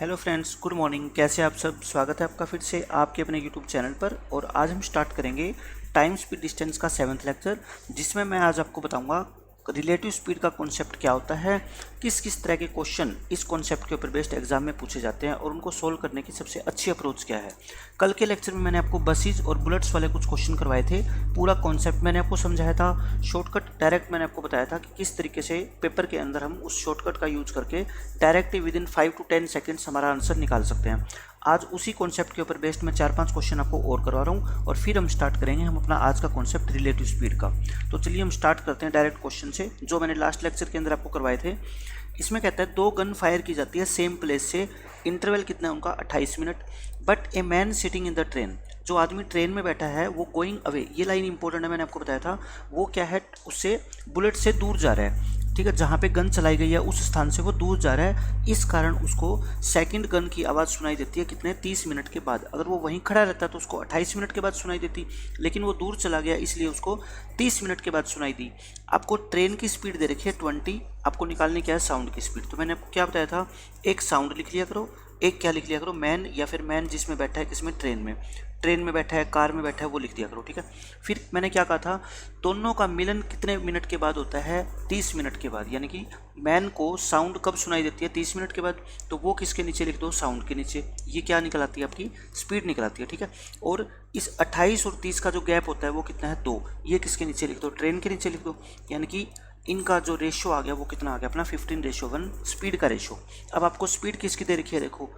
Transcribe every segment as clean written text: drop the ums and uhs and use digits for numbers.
Hello friends, good morning. कैसे आप सब? स्वागत है आपका फिर से आपके अपने यूट्यूब चैनल पर। और आज हम स्टार्ट करेंगे टाइम स्पीड डिस्टेंस का 7th लेक्चर, जिसमें मैं आज आपको बताऊंगा रिलेटिव स्पीड का कॉन्सेप्ट क्या होता है, किस किस तरह के क्वेश्चन इस कॉन्सेप्ट के ऊपर बेस्ड एग्जाम में पूछे जाते हैं और उनको सोल्व करने की सबसे अच्छी अप्रोच क्या है। कल के लेक्चर में मैंने आपको बसेज और बुलेट्स वाले कुछ क्वेश्चन करवाए थे। पूरा कॉन्सेप्ट मैंने आपको समझाया था, शॉर्टकट डायरेक्ट मैंने आपको बताया था कि किस तरीके से पेपर के अंदर हम उस शॉर्टकट का यूज करके direct with in 5 to 10 seconds हमारा आंसर निकाल सकते हैं। आज उसी कॉन्सेप्ट के ऊपर बेस्ड मैं 4-5 क्वेश्चन आपको और करवा रहा हूँ और फिर हम स्टार्ट करेंगे हम अपना आज का कॉन्सेप्ट रिलेटिव स्पीड का। तो चलिए हम स्टार्ट करते हैं डायरेक्ट क्वेश्चन से, जो मैंने लास्ट लेक्चर के अंदर आपको करवाए थे। इसमें कहता है 2 गन फायर की जाती है सेम प्लेस से, इंटरवल कितना है उनका 28 minute. But a man sitting in the train, जो आदमी ट्रेन में बैठा है वो गोइंग अवे, ये लाइन इंपॉर्टेंट है, मैंने आपको बताया था। वो क्या है, उससे बुलेट से दूर जा रहा है, ठीक है, जहाँ पे गन चलाई गई है उस स्थान से वो दूर जा रहा है। इस कारण उसको सेकंड गन की आवाज़ सुनाई देती है कितने 30 मिनट के बाद। अगर वो वहीं खड़ा रहता तो उसको 28 मिनट के बाद सुनाई देती, लेकिन वो दूर चला गया इसलिए उसको 30 मिनट के बाद सुनाई दी। आपको ट्रेन की स्पीड दे रखी है 20, आपको निकालने क्या है साउंड की स्पीड। तो मैंने आपको क्या बताया था, एक साउंड लिख लिया करो, एक क्या लिख लिया करो, मैन, या फिर मैन जिसमें बैठा है किसमें, ट्रेन में बैठा है, कार में बैठा है, वो लिख दिया करो, ठीक है। फिर मैंने क्या कहा था, दोनों का मिलन कितने मिनट के बाद होता है, 30 मिनट के बाद। यानी कि मैन को साउंड कब सुनाई देती है, 30 मिनट के बाद। तो वो किसके नीचे लिख दो, साउंड के नीचे। ये क्या निकल आती है, आपकी स्पीड निकल आती है, ठीक है। और इस 28 और 30 का जो गैप होता है वो कितना है, 2। ये किसके नीचे लिख दो, ट्रेन के नीचे लिख दो। यानी कि इनका जो रेशो आ गया वो कितना आ गया अपना 15:1 स्पीड का रेशो। अब आपको स्पीड किसकी दे रखी है, देखो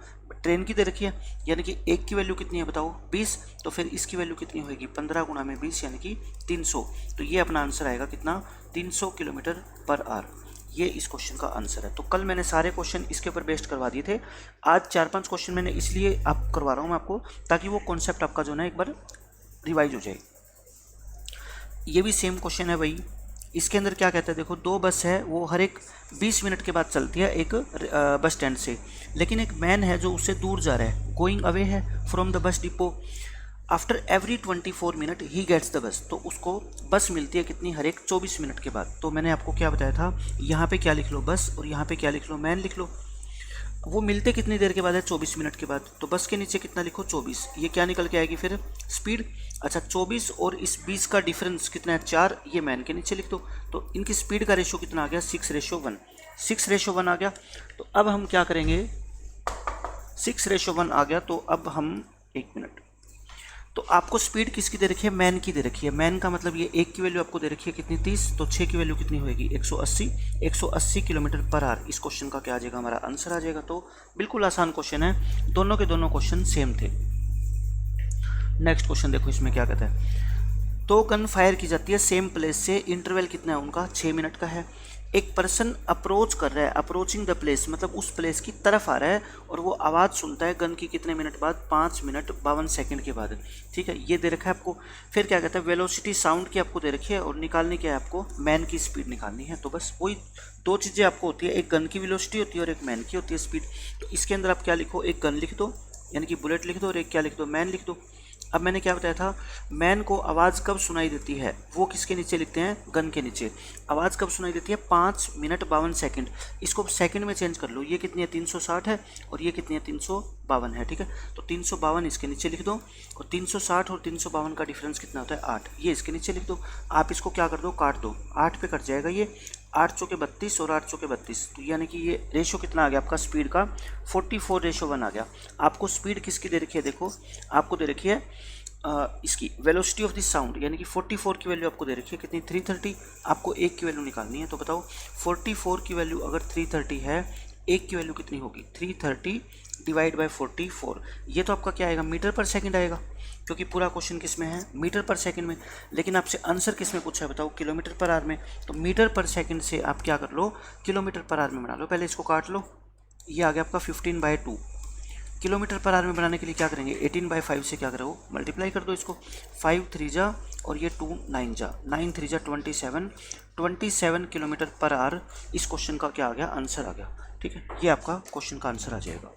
ट्रेन की दे रखी है, यानी कि एक की वैल्यू कितनी है बताओ, 20। तो फिर इसकी वैल्यू कितनी होगी, 15 गुणा में 20 यानी कि 300। तो ये अपना आंसर आएगा कितना, 300 किलोमीटर पर आवर। ये इस क्वेश्चन का आंसर है। तो कल मैंने सारे क्वेश्चन इसके ऊपर बेस्ड करवा दिए थे। आज 4-5 क्वेश्चन मैंने इसलिए आप करवा रहा हूँ मैं आपको, ताकि वो कॉन्सेप्ट आपका जो है एक बार रिवाइज हो जाए। ये भी सेम क्वेश्चन है भाई। इसके अंदर क्या कहता है, देखो 2 बस है, वो हर एक 20 मिनट के बाद चलती है एक बस स्टैंड से, लेकिन एक मैन है जो उससे दूर जा रहा है, गोइंग अवे है from the bus depot. After every 24 minute ही गेट्स द बस, तो उसको बस मिलती है कितनी, हर एक 24 मिनट के बाद। तो मैंने आपको क्या बताया था, यहाँ पे क्या लिख लो बस, और यहाँ पे क्या लिख लो, मैन लिख लो। वो मिलते कितनी देर के बाद है, 24 मिनट के बाद। तो बस के नीचे कितना लिखो, 24। ये क्या निकल के आएगी फिर, स्पीड। अच्छा 24 और इस 20 का डिफरेंस कितना है, 4। ये मैन के नीचे लिख दो। तो इनकी स्पीड का रेशो कितना आ गया, 6:1। 6:1 आ गया। तो अब हम क्या करेंगे, 6:1 आ गया। तो अब हम, एक मिनट, तो आपको स्पीड किसकी दे रखी है, मैन की दे रखी है। मैन का मतलब ये एक की वैल्यू आपको दे रखी है कितनी, 30। तो 6 की वैल्यू कितनी होगी, 180। 180 किलोमीटर पर आवर इस क्वेश्चन का क्या आ जाएगा, हमारा आंसर आ जाएगा। तो बिल्कुल आसान क्वेश्चन है, दोनों के दोनों क्वेश्चन सेम थे। नेक्स्ट क्वेश्चन देखो, इसमें क्या कहता है, 2 गन फायर की जाती है सेम प्लेस से, इंटरवल कितना है उनका, 6 मिनट का है। एक पर्सन अप्रोच कर रहा है, अप्रोचिंग द प्लेस मतलब उस प्लेस की तरफ आ रहा है, और वो आवाज़ सुनता है गन की कितने मिनट बाद, 5 मिनट 52 सेकंड के बाद, ठीक है। ये दे रखा है आपको। फिर क्या कहता है, वेलोसिटी साउंड की आपको दे रखी है, और निकालनी क्या है आपको, मैन की स्पीड निकालनी है। तो बस वही 2 चीज़ें आपको होती है, एक गन की वेलोसिटी होती है और एक मैन की होती है स्पीड। तो इसके अंदर आप क्या लिखो, एक गन लिख दो यानी कि बुलेट लिख दो, और एक क्या लिख दो, मैन लिख दो। अब मैंने क्या बताया था, मैन को आवाज़ कब सुनाई देती है, वो किसके नीचे लिखते हैं, गन के नीचे। आवाज़ कब सुनाई देती है, 5 मिनट 52 सेकंड। इसको सेकंड में चेंज कर लो, ये कितनी है, 360 है, और ये कितनी है, 352 है, ठीक है। तो 352 इसके नीचे लिख दो, और 360 और 352 का डिफरेंस कितना होता है, 8। ये इसके नीचे लिख दो। आप इसको क्या कर दो, काट दो, 8 पे कट जाएगा ये, 8 चौके 32 और 8 चौके 32। तो यानी कि ये रेशो कितना आ गया आपका स्पीड का, 44:1 आ गया। आपको स्पीड किसकी दे रखी है, देखो आपको दे रखी है इसकी वेलोसिटी ऑफ दिस साउंड, यानी कि 44 की वैल्यू आपको दे रखी है कितनी, 330। आपको एक की वैल्यू निकालनी है। तो बताओ 44 की वैल्यू अगर 330 है, एक की वैल्यू कितनी होगी, 330 डिवाइड बाय 44। ये तो आपका क्या आएगा, मीटर पर सेकंड आएगा, क्योंकि पूरा क्वेश्चन किस में है, मीटर पर सेकंड में। लेकिन आपसे आंसर किस में पूछा है बताओ, किलोमीटर पर आवर में। तो मीटर पर सेकंड से आप क्या कर लो, किलोमीटर पर आवर में बना लो। पहले इसको काट लो, ये आ गया आपका 15/2। किलोमीटर पर आवर में बनाने के लिए क्या करेंगे, 18/5 से क्या करो, मल्टीप्लाई कर दो इसको। 5 3 जा और ये 2 9 जा, 9 3 जा 27 किलोमीटर पर आवर इस क्वेश्चन का क्या आ गया, आंसर आ गया, ठीक है। ये आपका क्वेश्चन का आंसर आ जाएगा।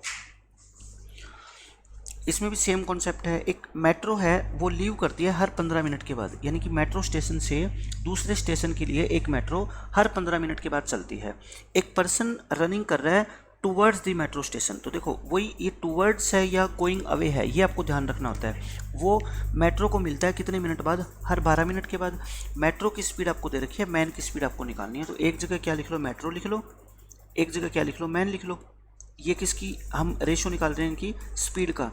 इसमें भी सेम कॉन्सेप्ट है। एक मेट्रो है, वो लीव करती है हर 15 मिनट के बाद, यानी कि मेट्रो स्टेशन से दूसरे स्टेशन के लिए एक मेट्रो हर 15 मिनट के बाद चलती है। एक पर्सन रनिंग कर रहा है टूवर्ड्स द मेट्रो स्टेशन। तो देखो वही ये टूवर्ड्स है या गोइंग अवे है, ये आपको ध्यान रखना होता है। वो मेट्रो को मिलता है कितने मिनट बाद, हर 12 मिनट के बाद। मेट्रो की स्पीड आपको दे रखी है, मैन की स्पीड आपको निकालनी है। तो एक जगह क्या लिख लो, मेट्रो लिख लो, एक जगह क्या लिख लो, मैन लिख लो। ये किसकी हम रेशो निकाल रहे हैं, इनकी स्पीड का।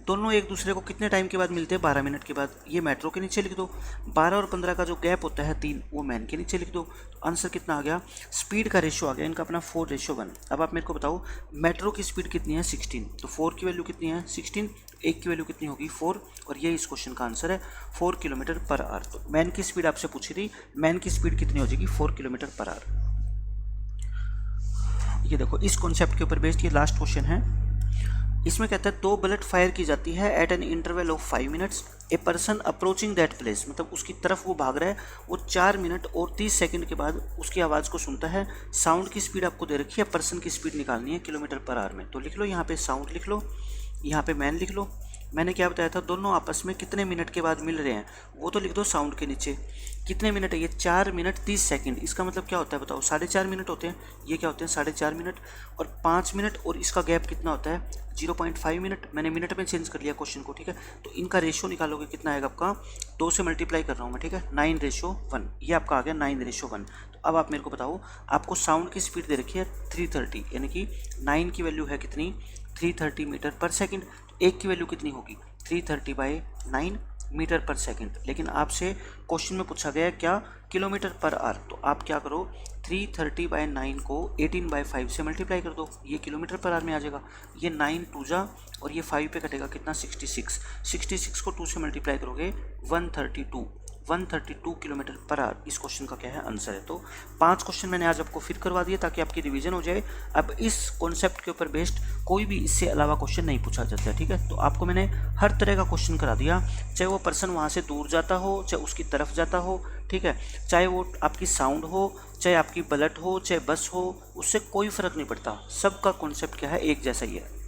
दोनों एक दूसरे को कितने टाइम के बाद मिलते हैं, 12 मिनट के बाद। ये मेट्रो के नीचे लिख दो, 12 और 15 का जो गैप होता है 3, वो मैन के नीचे लिख दो। तो आंसर कितना आ गया, स्पीड का रेशो आ गया इनका अपना 4:1। अब आप मेरे को बताओ मेट्रो की स्पीड कितनी है, 16। तो 4 की वैल्यू कितनी है, 16, 1 की वैल्यू कितनी होगी, 4, और ये इस क्वेश्चन का आंसर है 4 किलोमीटर पर आवर। तो मैन की स्पीड आपसे पूछी थी, मैन की स्पीड कितनी हो जाएगी, 4 किलोमीटर पर आवर। ये देखो इस कॉन्सेप्ट के ऊपर बेस्ड ये लास्ट क्वेश्चन है। इसमें कहता है 2 बुलेट फायर की जाती है at an interval of 5 minutes. A person approaching that place, मतलब उसकी तरफ वो भाग रहा है, वो 4 मिनट और 30 सेकंड के बाद उसकी आवाज़ को सुनता है। साउंड की स्पीड आपको दे रखी है, पर्सन की स्पीड निकालनी है किलोमीटर पर आवर में। तो लिख लो यहाँ पे साउंड लिख लो, यहाँ पे मैन लिख लो। मैंने क्या बताया था, दोनों आपस में कितने मिनट के बाद मिल रहे हैं, वो तो लिख दो साउंड के नीचे। कितने मिनट है ये, 4 मिनट 30 सेकंड। इसका मतलब क्या होता है बताओ, 4.5 मिनट होते हैं। ये क्या होते हैं, 4.5 मिनट, और 5 मिनट, और इसका गैप कितना होता है, 0.5 मिनट। मैंने मिनट में चेंज कर लिया क्वेश्चन को, ठीक है। तो इनका रेशो निकालोगे कितना आएगा आपका, 2 से मल्टीप्लाई कर रहा हूँ मैं, ठीक है, 9:1। ये आपका आ गया 9:1। तो अब आप मेरे को बताओ, आपको साउंड की स्पीड दे रखी है 330, यानी कि 9 की वैल्यू है कितनी, 330 मीटर पर सेकेंड। एक की वैल्यू कितनी होगी, 330/9 मीटर पर सेकंड। लेकिन आपसे क्वेश्चन में पूछा गया है क्या, किलोमीटर पर आवर। तो आप क्या करो, 330/9 को 18/5 से मल्टीप्लाई कर दो, ये किलोमीटर पर आवर में आ जाएगा। ये 9 2 जा और ये 5 पे कटेगा कितना, 66 को 2 से मल्टीप्लाई करोगे 132 किलोमीटर पर आवर। इस क्वेश्चन का क्या है, आंसर है। तो 5 क्वेश्चन मैंने आज आपको फिर करवा दिए ताकि आपकी रिवीजन हो जाए। अब इस कॉन्सेप्ट के ऊपर बेस्ड कोई भी इससे अलावा क्वेश्चन नहीं पूछा जाता है, ठीक है। तो आपको मैंने हर तरह का क्वेश्चन करा दिया, चाहे वो पर्सन वहाँ से दूर जाता हो, चाहे उसकी तरफ जाता हो, ठीक है, चाहे वो आपकी साउंड हो, चाहे आपकी बुलेट हो, चाहे बस हो, उससे कोई फ़र्क नहीं पड़ता। सबका कॉन्सेप्ट क्या है, एक जैसा ही है।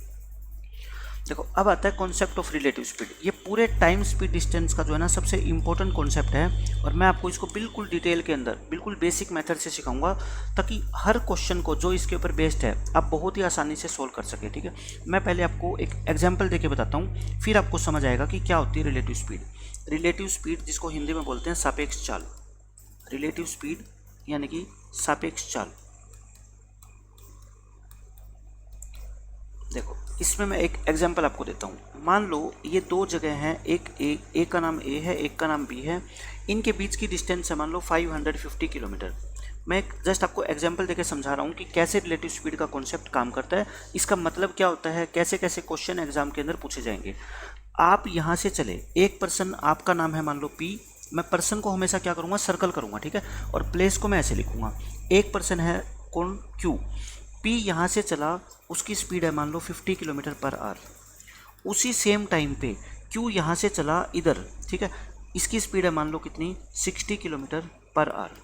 देखो अब आता है कॉन्सेप्ट ऑफ रिलेटिव स्पीड। ये पूरे टाइम स्पीड डिस्टेंस का जो है ना सबसे इंपॉर्टेंट कॉन्सेप्ट है, और मैं आपको इसको बिल्कुल डिटेल के अंदर बिल्कुल बेसिक मेथड से सिखाऊंगा ताकि हर क्वेश्चन को जो इसके ऊपर बेस्ड है आप बहुत ही आसानी से सोल्व कर सके, ठीक है। मैं पहले आपको एक एग्जाम्पल देके बताता हूँ, फिर आपको समझ आएगा कि क्या होती है रिलेटिव स्पीड। रिलेटिव स्पीड जिसको हिंदी में बोलते हैं सापेक्ष चाल, रिलेटिव स्पीड यानी कि सापेक्ष चाल। देखो इसमें मैं एक एग्जांपल आपको देता हूँ। मान लो ये 2 जगह हैं, एक का नाम ए है, एक का नाम बी है। इनके बीच की डिस्टेंस है मान लो 550 किलोमीटर। मैं जस्ट आपको एग्जांपल देके समझा रहा हूँ कि कैसे रिलेटिव स्पीड का कॉन्सेप्ट काम करता है, इसका मतलब क्या होता है, कैसे कैसे क्वेश्चन एग्जाम के अंदर पूछे जाएंगे। आप यहाँ से चले, एक पर्सन आपका नाम है मान लो पी, मैं पर्सन को हमेशा क्या करूँगा, सर्कल करूँगा, ठीक है, और प्लेस को मैं ऐसे लिखूँगा। एक पर्सन है कौन, क्यू। पी यहाँ से चला, उसकी स्पीड है मान लो 50 किलोमीटर पर आवर। उसी सेम टाइम पे क्यू यहाँ से चला इधर, ठीक है, इसकी स्पीड है मान लो कितनी, 60 किलोमीटर पर आवर।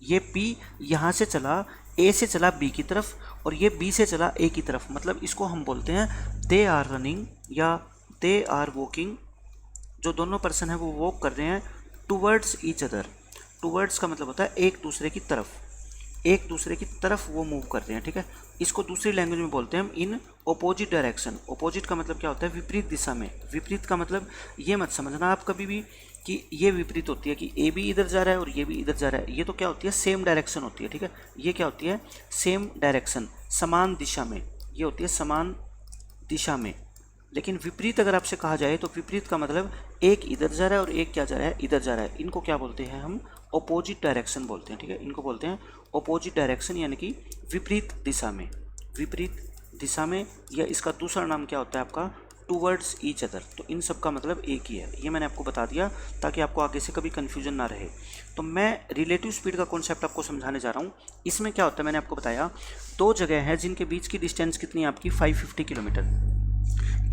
ये पी यहाँ से चला, ए से चला बी की तरफ, और ये बी से चला ए की तरफ। मतलब इसको हम बोलते हैं दे आर रनिंग या दे आर वॉकिंग। जो दोनों पर्सन है वो वॉक कर रहे हैं टूवर्ड्स ईच अदर। टूवर्ड्स का मतलब होता है एक दूसरे की तरफ, एक दूसरे की तरफ वो मूव कर रहे हैं, ठीक है। इसको दूसरी लैंग्वेज में बोलते हैं हम इन अपोजिट डायरेक्शन। अपोजिट का मतलब क्या होता है, विपरीत दिशा में। विपरीत का मतलब ये मत समझना आप कभी भी कि ये विपरीत होती है कि ए भी इधर जा रहा है और ये भी इधर जा रहा है। ये तो क्या होती है, सेम डायरेक्शन होती है, ठीक है। ये क्या होती है, सेम डायरेक्शन, समान दिशा में। ये होती है समान दिशा में। लेकिन विपरीत अगर आपसे कहा जाए तो विपरीत का मतलब एक इधर जा रहा है और एक क्या जा रहा है, इधर जा रहा है। इनको क्या बोलते हैं हम, अपोजिट डायरेक्शन बोलते हैं, ठीक है। इनको बोलते हैं अपोजिट डायरेक्शन यानी कि विपरीत दिशा में, विपरीत दिशा में। या इसका दूसरा नाम क्या होता है आपका, टूवर्ड्स ईच अदर। तो इन सब का मतलब एक ही है। ये मैंने आपको बता दिया ताकि आपको आगे से कभी कन्फ्यूजन ना रहे। तो मैं रिलेटिव स्पीड का कॉन्सेप्ट आपको समझाने जा रहा हूँ। इसमें क्या होता है, मैंने आपको बताया 2 जगह हैं जिनके बीच की डिस्टेंस कितनी है आपकी, 550 किलोमीटर।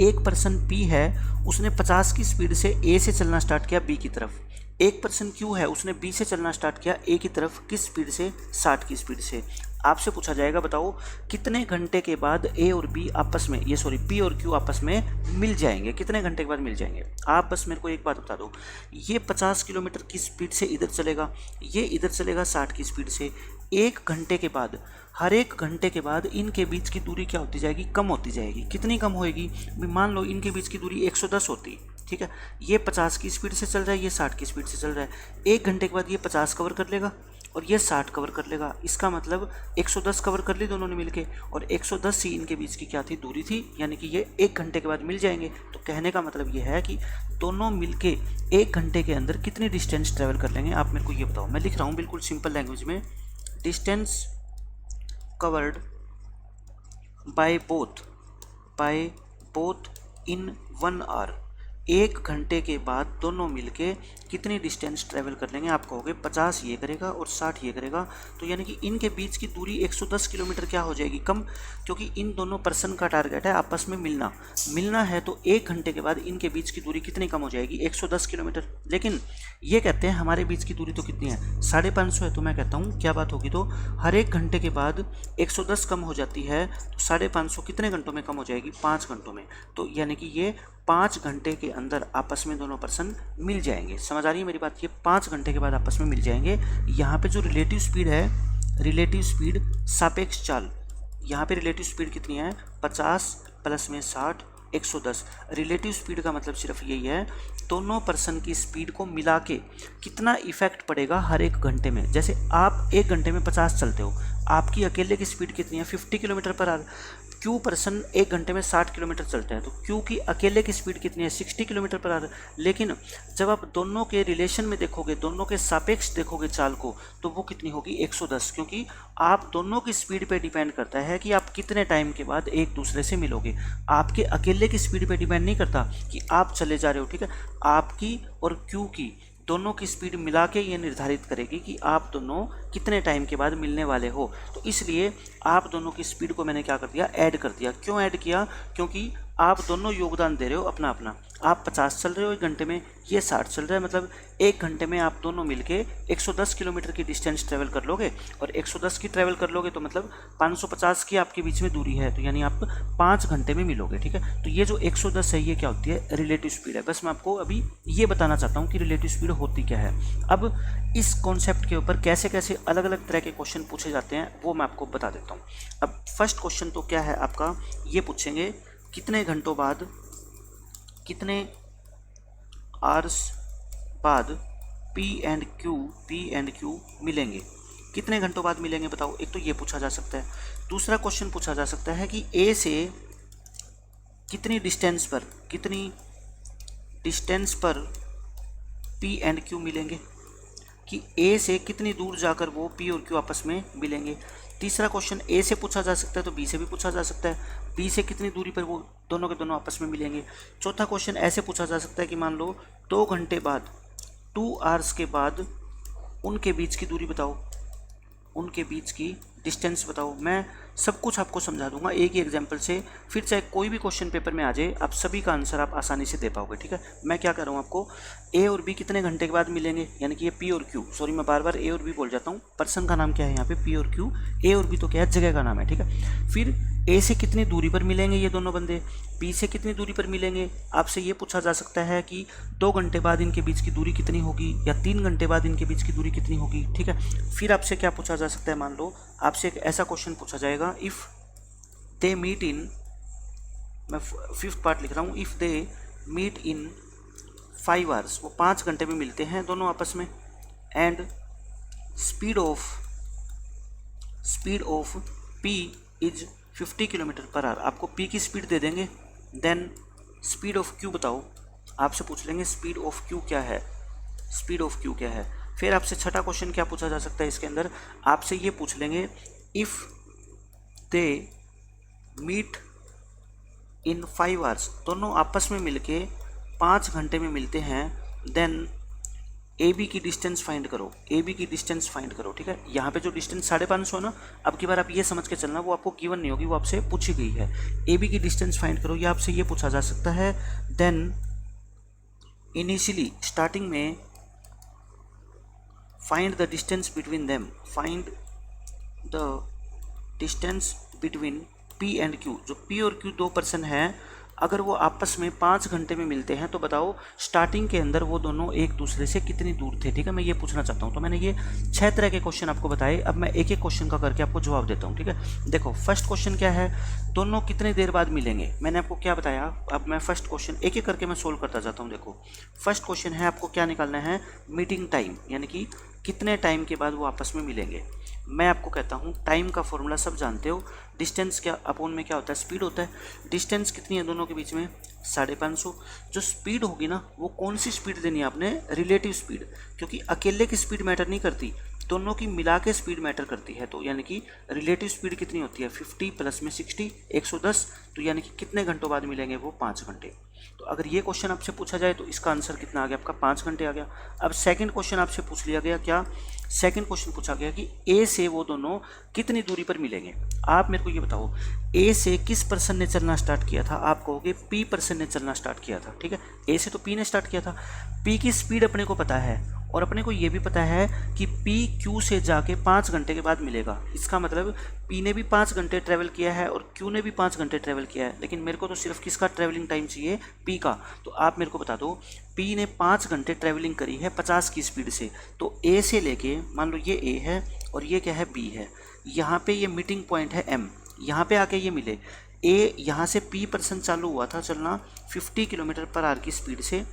एक पर्सन पी है, उसने 50 की स्पीड से ए से चलना स्टार्ट किया बी की तरफ। एक पर्सन क्यू है, उसने बी से चलना स्टार्ट किया ए की तरफ, किस स्पीड से, 60 की स्पीड से। आपसे पूछा जाएगा बताओ कितने घंटे के बाद ए और बी आपस में, ये सॉरी पी और क्यू आपस में मिल जाएंगे, कितने घंटे के बाद मिल जाएंगे। आप बस मेरे को एक बात बता दो, ये 50 किलोमीटर की स्पीड से इधर चलेगा, ये इधर चलेगा 60 की स्पीड से। 1 घंटे के बाद, हर 1 घंटे के बाद इनके बीच की दूरी क्या होती जाएगी, कम होती जाएगी। कितनी कम होएगी, मान लो इनके बीच की दूरी 110 होती, ठीक है, ये 50 की स्पीड से चल रहा है, ये 60 की स्पीड से चल रहा है। 1 घंटे के बाद ये 50 कवर कर लेगा और ये 60 कवर कर लेगा। इसका मतलब 110 कवर कर ली दोनों ने मिलके, और 110 ही इनके बीच की क्या थी, दूरी थी, यानी कि ये 1 घंटे के बाद मिल जाएंगे। तो कहने का मतलब ये है कि दोनों मिलके 1 घंटे के अंदर कितनी डिस्टेंस ट्रेवल कर लेंगे, आप मेरे को ये बताओ। मैं लिख रहा हूँ बिल्कुल सिंपल लैंग्वेज में, distance covered by both in 1 hour. 1 घंटे के बाद दोनों मिलके कितनी डिस्टेंस ट्रेवल कर लेंगे, आप कहोगे 50 ये करेगा और 60 ये करेगा। तो यानी कि इनके बीच की दूरी 110 किलोमीटर क्या हो जाएगी, कम, क्योंकि इन दोनों पर्सन का टारगेट है आपस में मिलना है। तो 1 घंटे के बाद इनके बीच की दूरी कितनी कम हो जाएगी, 110 किलोमीटर। लेकिन ये कहते हैं हमारे बीच की दूरी तो कितनी है, 550 है। तो मैं कहता हूँ क्या बात होगी, तो हर 1 घंटे के बाद 110 कम हो जाती है, तो 550 कितने घंटों में कम हो जाएगी, 5 घंटों में। तो यानी कि ये 5 घंटे के अंदर आपस में दोनों पर्सन मिल जाएंगे। समझ आ रही है मेरी बात, ये 5 घंटे के बाद आपस में मिल जाएंगे। यहाँ पे जो रिलेटिव स्पीड है, रिलेटिव स्पीड सापेक्ष चाल, यहाँ पे रिलेटिव स्पीड कितनी है, 50 प्लस में 60, 110। रिलेटिव स्पीड का मतलब सिर्फ यही है, दोनों पर्सन की स्पीड को मिला के कितना इफेक्ट पड़ेगा हर 1 घंटे में। जैसे आप 1 घंटे में 50 चलते हो, आपकी अकेले की स्पीड कितनी है, 50 kilometre per our. Q person 1 घंटे में 60 किलोमीटर चलते हैं, तो क्यू की अकेले की स्पीड कितनी है, 60 किलोमीटर पर आवर। लेकिन जब आप दोनों के रिलेशन में देखोगे, दोनों के सापेक्ष देखोगे चाल को, तो वो कितनी होगी, 110। क्योंकि आप दोनों की स्पीड पे डिपेंड करता है कि आप कितने टाइम के बाद एक दूसरे से मिलोगे। आपके अकेले की स्पीड पे डिपेंड नहीं करता कि आप चले जा रहे हो, ठीक है। आपकी और क्यू की दोनों की स्पीड मिला के ये निर्धारित करेगी कि आप दोनों कितने टाइम के बाद मिलने वाले हो। तो इसलिए आप दोनों की स्पीड को मैंने क्या कर दिया, ऐड कर दिया। क्यों ऐड किया, क्योंकि आप दोनों योगदान दे रहे हो अपना अपना। आप 50 चल रहे हो 1 घंटे में, ये 60 चल रहा है, मतलब 1 घंटे में आप दोनों मिलके 110 किलोमीटर की डिस्टेंस ट्रेवल कर लोगे। और 110 की ट्रेवल कर लोगे तो मतलब 550 की आपके बीच में दूरी है, तो यानी आप 5 घंटे में मिलोगे, ठीक है। तो ये जो 110 है, ये क्या होती है, रिलेटिव स्पीड है। बस मैं आपको अभी ये बताना चाहता हूँ कि रिलेटिव स्पीड होती क्या है। अब इस कॉन्सेप्ट के ऊपर कैसे कैसे अलग अलग तरह के क्वेश्चन पूछे जाते हैं वो मैं आपको बता देता हूँ। अब फर्स्ट क्वेश्चन तो क्या है आपका, ये पूछेंगे कितने घंटों बाद, कितने आवर्स बाद पी एंड क्यू मिलेंगे, कितने घंटों बाद मिलेंगे बताओ। एक तो ये पूछा जा सकता है। दूसरा क्वेश्चन पूछा जा सकता है कि ए से कितनी डिस्टेंस पर पी एंड क्यू मिलेंगे, कि ए से कितनी दूर जाकर वो पी और क्यू आपस में मिलेंगे। तीसरा क्वेश्चन ए से पूछा जा सकता है तो बी से भी पूछा जा सकता है, बी से कितनी दूरी पर वो दोनों के दोनों आपस में मिलेंगे। चौथा क्वेश्चन ऐसे पूछा जा सकता है कि मान लो 2 घंटे बाद, 2 आवर्स के बाद उनके बीच की दूरी बताओ, उनके बीच की डिस्टेंस बताओ। मैं सब कुछ आपको समझा दूंगा एक ही एग्जांपल से, फिर चाहे कोई भी क्वेश्चन पेपर में आ जाए, आप सभी का आंसर आप आसानी से दे पाओगे, ठीक है। मैं क्या कर रहा हूँ आपको, ए और बी कितने घंटे के बाद मिलेंगे, यानी कि ये पी और क्यू, सॉरी मैं बार बार ए और बी बोल जाता हूँ, पर्सन का नाम क्या है यहाँ पे, पी और क्यू। ए और बी तो क्या है, जगह का नाम है, ठीक है। फिर ए से कितनी दूरी पर मिलेंगे ये दोनों बंदे, बी से कितनी दूरी पर मिलेंगे। आपसे ये पूछा जा सकता है कि 2 घंटे बाद इनके बीच की दूरी कितनी होगी, या 3 घंटे बाद इनके बीच की दूरी कितनी होगी, ठीक है। फिर आपसे क्या पूछा जा सकता है, मान लो आपसे एक ऐसा क्वेश्चन पूछा जाएगा, इफ़ दे मीट इन, मैं 5th पार्ट लिख रहा हूँ, if they meet in 5 hours, वो 5 घंटे में मिलते हैं दोनों आपस में, and speed of P is 50 kilometre per hour, आपको पी की स्पीड दे देंगे। देन स्पीड ऑफ क्यू बताओ, आपसे पूछ लेंगे स्पीड ऑफ क्यू क्या है, स्पीड ऑफ क्यू क्या है। फिर आपसे छठा क्वेश्चन क्या पूछा जा सकता है इसके अंदर, आपसे ये पूछ लेंगे, if they meet in 5 hours, दोनों आपस में मिलके 5 घंटे में मिलते हैं, देन ए बी की डिस्टेंस फाइंड करो, ए बी की डिस्टेंस फाइंड करो, ठीक है। यहाँ पे जो डिस्टेंस 550 है ना, अब की बार आप ये समझ के चलना, वो आपको गिवन नहीं होगी, वो आपसे पूछी गई है। ए बी की डिस्टेंस फाइंड करो, ये आपसे ये पूछा जा सकता है। देन इनिशियली स्टार्टिंग में find the distance between them, find the distance between P and Q, जो पी और क्यू 2 पर्सन हैं, अगर वो आपस में 5 घंटे में मिलते हैं तो बताओ स्टार्टिंग के अंदर वो दोनों एक दूसरे से कितनी दूर थे। ठीक है, मैं ये पूछना चाहता हूँ। तो मैंने ये 6 तरह के क्वेश्चन आपको बताए। अब मैं एक एक क्वेश्चन का करके आपको जवाब देता हूँ। ठीक है, देखो फर्स्ट क्वेश्चन क्या है, दोनों कितने देर बाद मिलेंगे। मैंने आपको क्या बताया, अब मैं फर्स्ट क्वेश्चन एक एक करके मैं सोल्व करता जाता हूँ। देखो फर्स्ट क्वेश्चन है, आपको क्या निकालना है, मीटिंग टाइम, यानी कि कितने टाइम के बाद वो आपस में मिलेंगे। मैं आपको कहता हूँ टाइम का फॉर्मूला सब जानते हो, डिस्टेंस क्या अपोन में क्या होता है, स्पीड होता है। डिस्टेंस कितनी है दोनों के बीच में, 550। जो स्पीड होगी ना, वो कौन सी स्पीड देनी है आपने, रिलेटिव स्पीड, क्योंकि अकेले की स्पीड मैटर नहीं करती, दोनों की मिला के स्पीड मैटर करती है। तो यानी कि रिलेटिव स्पीड कितनी होती है, 50 प्लस में 60, 110। तो यानी कि कितने घंटों बाद मिलेंगे, वो 5 घंटे। तो अगर ये क्वेश्चन आपसे पूछा जाए तो इसका आंसर कितना आ गया आपका, 5 घंटे आ गया। अब सेकंड क्वेश्चन आपसे पूछ लिया गया, क्या सेकंड क्वेश्चन पूछा गया कि ए से वो दोनों कितनी दूरी पर मिलेंगे। आप मेरे को ये बताओ, ए से किस पर्सन ने चलना स्टार्ट किया था, आप कहोगे पी पर्सन ने चलना स्टार्ट किया था। ठीक है, ए से तो पी ने स्टार्ट किया था। पी की स्पीड अपने को पता है और अपने को ये भी पता है कि पी क्यू से जाके 5 घंटे के बाद मिलेगा। इसका मतलब पी ने भी 5 घंटे ट्रैवल किया है और क्यू ने भी 5 घंटे ट्रैवल किया है, लेकिन मेरे को तो सिर्फ किसका ट्रैवलिंग टाइम चाहिए, पी का। तो आप मेरे को बता दो, पी ने 5 घंटे ट्रैवलिंग करी है 50 की स्पीड से। तो ए से लेके, मान लो ये ए है और ये क्या है, बी है। यहाँ पे ये मीटिंग पॉइंट है एम, यहाँ पे आके ये मिले। ए यहाँ से पी पर्सन चालू हुआ था चलना 50 किलोमीटर पर आवर की स्पीड से,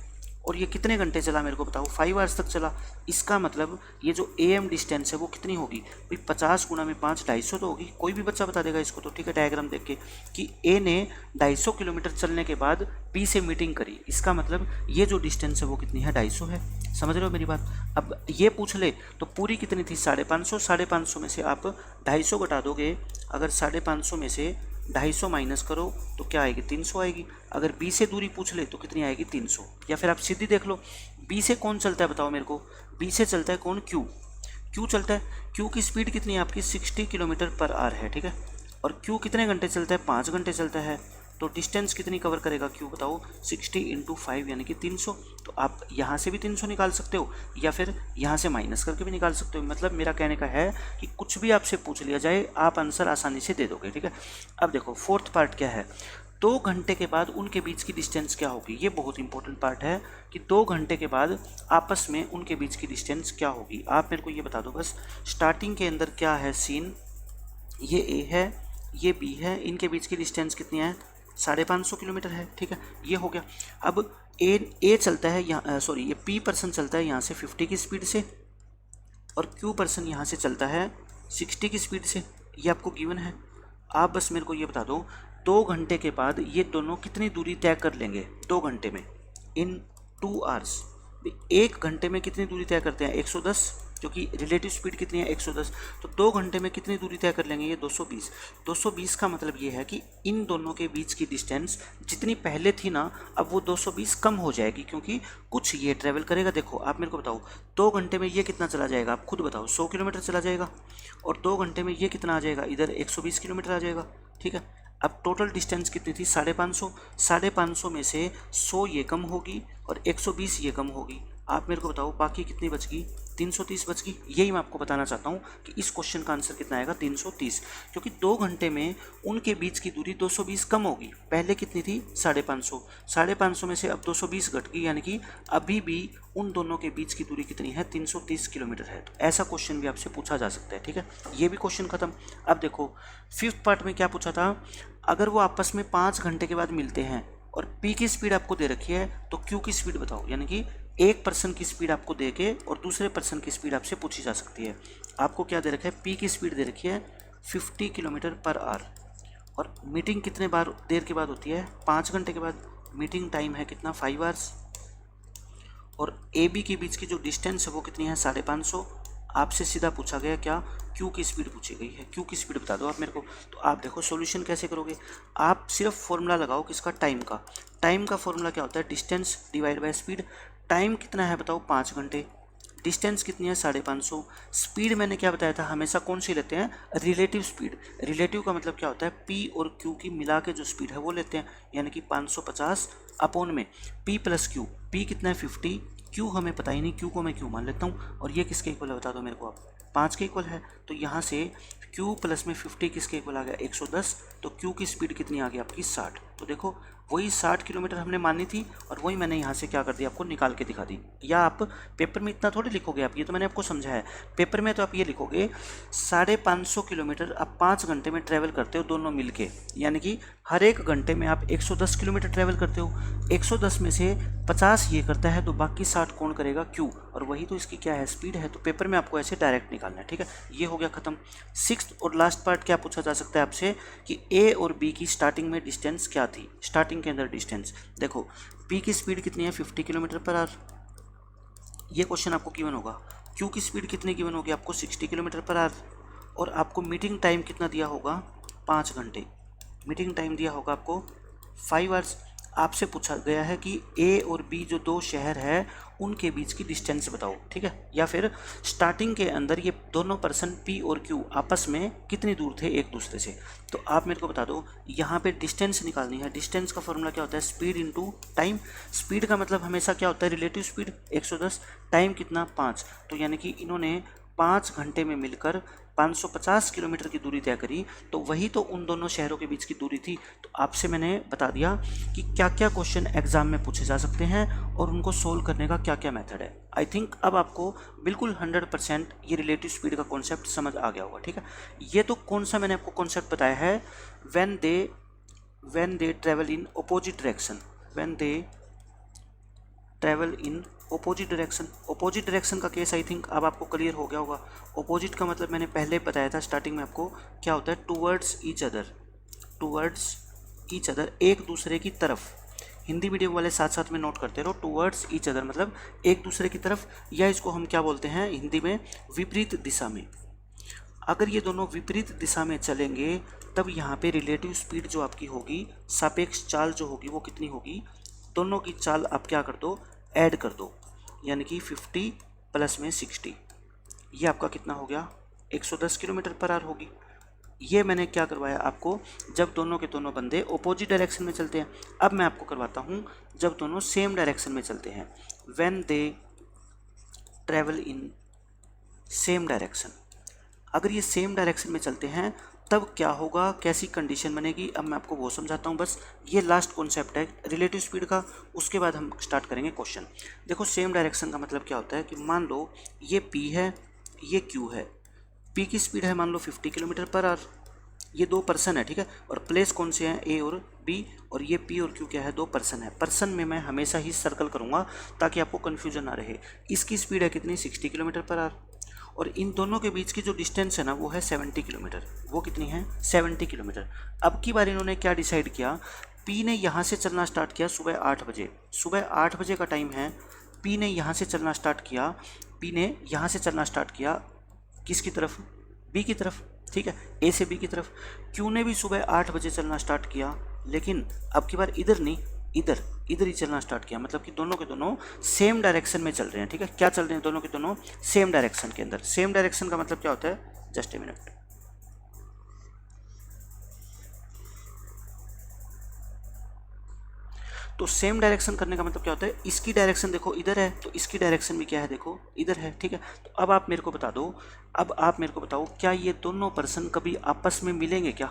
और ये कितने घंटे चला मेरे को बताओ, 5 आवर्स तक चला। इसका मतलब ये जो ए एम डिस्टेंस है वो कितनी होगी भाई, 50 गुणा में 5, 250 तो होगी। कोई भी बच्चा बता देगा इसको तो। ठीक है, डायग्राम देख के कि ए ने 250 किलोमीटर चलने के बाद पी से मीटिंग करी, इसका मतलब ये जो डिस्टेंस है वो कितनी है, 250 है। समझ रहे हो मेरी बात। अब ये पूछ ले तो पूरी कितनी थी, 550। 550 में से आप 250 घटा दोगे, अगर 550 में से 250 माइनस करो तो क्या आएगी, 300 आएगी। अगर बी से दूरी पूछ ले तो कितनी आएगी, 300। या फिर आप सीधी देख लो, बी से कौन चलता है बताओ मेरे को, बी से चलता है कौन, क्यू। क्यू चलता है, क्यू की स्पीड कितनी है आपकी, 60 किलोमीटर पर आवर है। ठीक है, और क्यू कितने घंटे चलता है, 5 घंटे चलता है। तो डिस्टेंस कितनी कवर करेगा क्यू बताओ, 60 × 5 यानी कि 300। तो आप यहाँ से भी 300 निकाल सकते हो या फिर यहाँ से माइनस करके भी निकाल सकते हो। मतलब मेरा कहने का है कि कुछ भी आपसे पूछ लिया जाए आप आंसर आसानी से दे दोगे। ठीक है, अब देखो फोर्थ पार्ट क्या है, 2 घंटे के बाद उनके बीच की डिस्टेंस क्या होगी। ये बहुत इंपॉर्टेंट पार्ट है कि 2 घंटे के बाद आपस में उनके बीच की डिस्टेंस क्या होगी। आप मेरे को ये बता दो बस, स्टार्टिंग के अंदर क्या है सीन, ये ए है ये बी है, इनके बीच की डिस्टेंस कितनी है, 550 किलोमीटर है। ठीक है, ये हो गया। अब ए चलता है यहाँ, सॉरी ये पी पर्सन चलता है यहाँ से 50 की स्पीड से और क्यू पर्सन यहाँ से चलता है 60 की स्पीड से। ये आपको गिवन है। आप बस मेरे को ये बता दो, 2 घंटे के बाद ये दोनों कितनी दूरी तय कर लेंगे 2 घंटे में, इन 2 आवर्स। 1 घंटे में कितनी दूरी तय करते हैं, 110, क्योंकि रिलेटिव स्पीड कितनी है, 110। तो 2 घंटे में कितनी दूरी तय कर लेंगे, ये 220। 220 का मतलब ये है कि इन दोनों के बीच की डिस्टेंस जितनी पहले थी ना, अब वो 220 कम हो जाएगी, क्योंकि कुछ ये ट्रैवल करेगा। देखो आप मेरे को बताओ, 2 घंटे में ये कितना चला जाएगा, आप खुद बताओ, 100 किलोमीटर चला जाएगा। और 2 घंटे में ये कितना आ जाएगा, इधर 120 किलोमीटर आ जाएगा। ठीक है, अब टोटल डिस्टेंस कितनी थी, 550। 550 में से 100 ये कम होगी और 120 ये कम होगी। आप मेरे को बताओ बाकी कितनी बच गई, 330 बच गई। यही मैं आपको बताना चाहता हूँ कि इस क्वेश्चन का आंसर कितना आएगा, 330, क्योंकि 2 घंटे में उनके बीच की दूरी 220 कम होगी। पहले कितनी थी, 550। 550 में से अब 220 घट गई, यानी कि अभी भी उन दोनों के बीच की दूरी कितनी है, 330 किलोमीटर है। तो ऐसा क्वेश्चन भी आपसे पूछा जा सकता है। ठीक है, ये भी क्वेश्चन खत्म। अब देखो फिफ्थ पार्ट में क्या पूछा था, अगर वो आपस में 5 घंटे के बाद मिलते हैं और पी की स्पीड आपको दे रखी है तो क्यू की स्पीड बताओ। यानी कि एक पर्सन की स्पीड आपको दे के और दूसरे पर्सन की स्पीड आपसे पूछी जा सकती है। आपको क्या दे रखा है, पी की स्पीड दे रखी है 50 किलोमीटर पर आवर, और मीटिंग कितने बार देर के बाद होती है, 5 घंटे के बाद। मीटिंग टाइम है कितना, 5 आवर्स। और ए बी के बीच की जो डिस्टेंस है वो कितनी है, 550। आपसे सीधा पूछा गया क्या, क्यू की स्पीड पूछी गई है, क्यू की स्पीड बता दो आप मेरे को। तो आप देखो सॉल्यूशन कैसे करोगे, आप सिर्फ फॉर्मूला लगाओ किसका, टाइम का। टाइम का फॉर्मूला क्या होता है, distance divide by speed. Time कितना है बताओ, 5 घंटे। डिस्टेंस कितनी है, 550। स्पीड मैंने क्या बताया था, हमेशा कौन सी लेते हैं, रिलेटिव स्पीड। रिलेटिव का मतलब क्या होता है, पी और क्यू की मिला के जो स्पीड है वो लेते हैं, यानी कि 550 अपॉन में पी प्लस क्यू। पी कितना है, 50। क्यू हमें पता ही नहीं, क्यू को मैं क्यू मान लेता हूँ। और ये किसके इक्वल है बता दो मेरे को आप, 5 के इक्वल है। तो यहाँ से Q प्लस में 50 किसके इक्वल आ गया, 110। तो Q की स्पीड कितनी आ गई आपकी, 60। तो देखो वही 60 किलोमीटर हमने मानी थी और वही मैंने यहाँ से क्या कर दिया, आपको निकाल के दिखा दी। या आप पेपर में इतना थोड़ी लिखोगे आप, ये तो मैंने आपको समझा है। पेपर में तो आप ये लिखोगे 550 किलोमीटर आप 5 घंटे में ट्रैवल करते हो दोनों मिलके, यानी कि हर एक घंटे में आप 110 किलोमीटर ट्रैवल करते हो। 110 में से 50 ये करता है तो बाकी 60 कौन करेगा, क्यू, और वही तो इसकी क्या है, स्पीड है। तो पेपर में आपको ऐसे डायरेक्ट निकालना है, ठीक है। ये हो गया खत्म। 6th और लास्ट पार्ट क्या पूछा जा सकता है आपसे कि ए और बी की स्टार्टिंग में डिस्टेंस क्या थी, स्टार्टिंग के अंदर डिस्टेंस। देखो बी की स्पीड कितनी है, 50 किलोमीटर पर आवर, ये क्वेश्चन आपको गिवन होगा। क्यू की स्पीड कितनी गिवन होगी आपको, 60 किलोमीटर पर आवर, और आपको मीटिंग टाइम कितना दिया होगा, 5 घंटे। मीटिंग टाइम दिया होगा आपको 5 आवर्स। आपसे पूछा गया है कि ए और बी जो दो शहर है उनके बीच की डिस्टेंस बताओ, ठीक है। या फिर स्टार्टिंग के अंदर ये दोनों पर्सन पी और क्यू आपस में कितनी दूर थे एक दूसरे से। तो आप मेरे को बता दो, यहाँ पे डिस्टेंस निकालनी है। डिस्टेंस का फॉर्मूला क्या होता है, स्पीड इनटू टाइम। स्पीड का मतलब हमेशा क्या होता है, रिलेटिव स्पीड 110, टाइम कितना 5। तो यानी कि इन्होंने 5 घंटे में मिलकर 550 किलोमीटर की दूरी तय करी, तो वही तो उन दोनों शहरों के बीच की दूरी थी। तो आपसे मैंने बता दिया कि क्या क्या क्वेश्चन एग्जाम में पूछे जा सकते हैं और उनको सोल्व करने का क्या क्या मेथड है। आई थिंक अब आपको बिल्कुल 100% ये रिलेटिव स्पीड का कॉन्सेप्ट समझ आ गया होगा, ठीक है। ये तो कौन सा मैंने आपको कॉन्सेप्ट बताया है, when they travel in opposite direction, when they travel in opposite direction. Opposite direction का केस आई थिंक अब आपको क्लियर हो गया होगा। ओपोजिट का मतलब मैंने पहले बताया था स्टार्टिंग में आपको, क्या होता है, towards each other, towards each other, एक दूसरे की तरफ। हिंदी मीडियम वाले साथ साथ में नोट करते रहो, टूवर्ड्स ईच अदर मतलब एक दूसरे की तरफ, या इसको हम क्या बोलते हैं हिंदी में, विपरीत दिशा में। अगर ये दोनों विपरीत दिशा में चलेंगे तब यहाँ पे रिलेटिव स्पीड जो आपकी होगी, सापेक्ष चाल जो होगी वो कितनी होगी, दोनों की चाल आप क्या कर दो, ऐड कर दो, यानी कि 50 प्लस में 60, ये आपका कितना हो गया, 110 किलोमीटर पर आवर होगी। ये मैंने क्या करवाया आपको, जब दोनों के दोनों बंदे अपोजिट डायरेक्शन में चलते हैं। अब मैं आपको करवाता हूँ जब दोनों सेम डायरेक्शन में चलते हैं, when they travel in same direction. अगर ये सेम डायरेक्शन में चलते हैं तब क्या होगा, कैसी कंडीशन बनेगी, अब मैं आपको वो समझाता हूँ। बस ये लास्ट कॉन्सेप्ट है रिलेटिव स्पीड का, उसके बाद हम स्टार्ट करेंगे क्वेश्चन। देखो सेम डायरेक्शन का मतलब क्या होता है कि मान लो ये P है, ये Q है। P की स्पीड है मान लो 50 किलोमीटर पर आवर, ये दो पर्सन है, ठीक है। और प्लेस कौन से हैं, A और B, और ये P और Q क्या है, दो पर्सन है। पर्सन में मैं हमेशा ही सर्कल करूँगा ताकि आपको कन्फ्यूजन ना रहे। इसकी स्पीड है कितनी, 60 किलोमीटर पर आवर, और इन दोनों के बीच की जो डिस्टेंस है ना वो है 70 किलोमीटर। वो कितनी है, 70 किलोमीटर। अब की बार इन्होंने क्या डिसाइड किया, P ने यहाँ से चलना स्टार्ट किया सुबह 8 बजे, सुबह 8 बजे का टाइम है। P ने यहाँ से चलना स्टार्ट किया, P ने यहाँ से चलना स्टार्ट किया किसकी तरफ, B की तरफ, ठीक है, A से B की तरफ। Q ने भी सुबह 8 बजे चलना स्टार्ट किया, लेकिन अब की बार इधर नहीं, इधर ही चलना स्टार्ट किया। मतलब कि दोनों के दोनों सेम डायरेक्शन में चल रहे हैं, ठीक है। क्या चल रहे हैं, दोनों के दोनों सेम डायरेक्शन के अंदर। सेम डायरेक्शन का मतलब क्या होता है, जस्ट ए मिनट। तो सेम डायरेक्शन करने का मतलब क्या होता है, इसकी डायरेक्शन देखो इधर है तो इसकी डायरेक्शन भी क्या है, देखो इधर है, ठीक है। तो अब आप मेरे को बता दो, अब आप मेरे को बताओ क्या ये दोनों पर्सन कभी आपस में मिलेंगे क्या।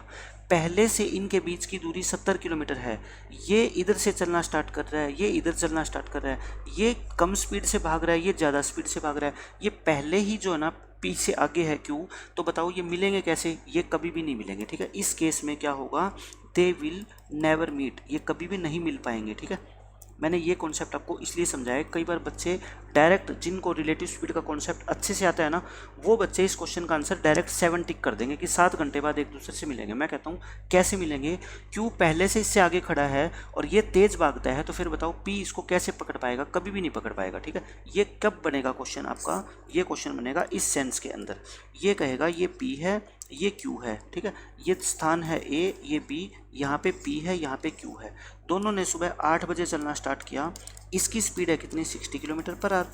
पहले से इनके बीच की दूरी 70 किलोमीटर है। ये इधर से चलना स्टार्ट कर रहा है, ये इधर चलना स्टार्ट कर रहा है, ये कम स्पीड से भाग रहा है, ये ज़्यादा स्पीड से भाग रहा है। ये पहले ही जो है ना P से आगे है Q, तो बताओ ये मिलेंगे कैसे, ये कभी भी नहीं मिलेंगे, ठीक है। इस केस में क्या होगा, दे विल नेवर मीट, ये कभी भी नहीं मिल पाएंगे, ठीक है। मैंने ये कॉन्सेप्ट आपको इसलिए समझाया, कई बार बच्चे डायरेक्ट, जिनको रिलेटिव स्पीड का कॉन्सेप्ट अच्छे से आता है ना, वो बच्चे इस क्वेश्चन का आंसर डायरेक्ट 7 टिक कर देंगे कि 7 घंटे बाद एक दूसरे से मिलेंगे। मैं कहता हूँ कैसे मिलेंगे, क्यों पहले से इससे आगे खड़ा है और ये तेज़ भागता है, तो फिर बताओ P इसको कैसे पकड़ पाएगा, कभी भी नहीं पकड़ पाएगा, ठीक है। ये कब बनेगा क्वेश्चन आपका, ये क्वेश्चन बनेगा इस सेंस के अंदर। ये कहेगा ये P है, ये Q है, ठीक है। ये स्थान है A, ये B, यहाँ पे P है, यहाँ पे Q है। दोनों ने सुबह 8 बजे चलना स्टार्ट किया। इसकी स्पीड है कितनी, 60 किलोमीटर पर आवर,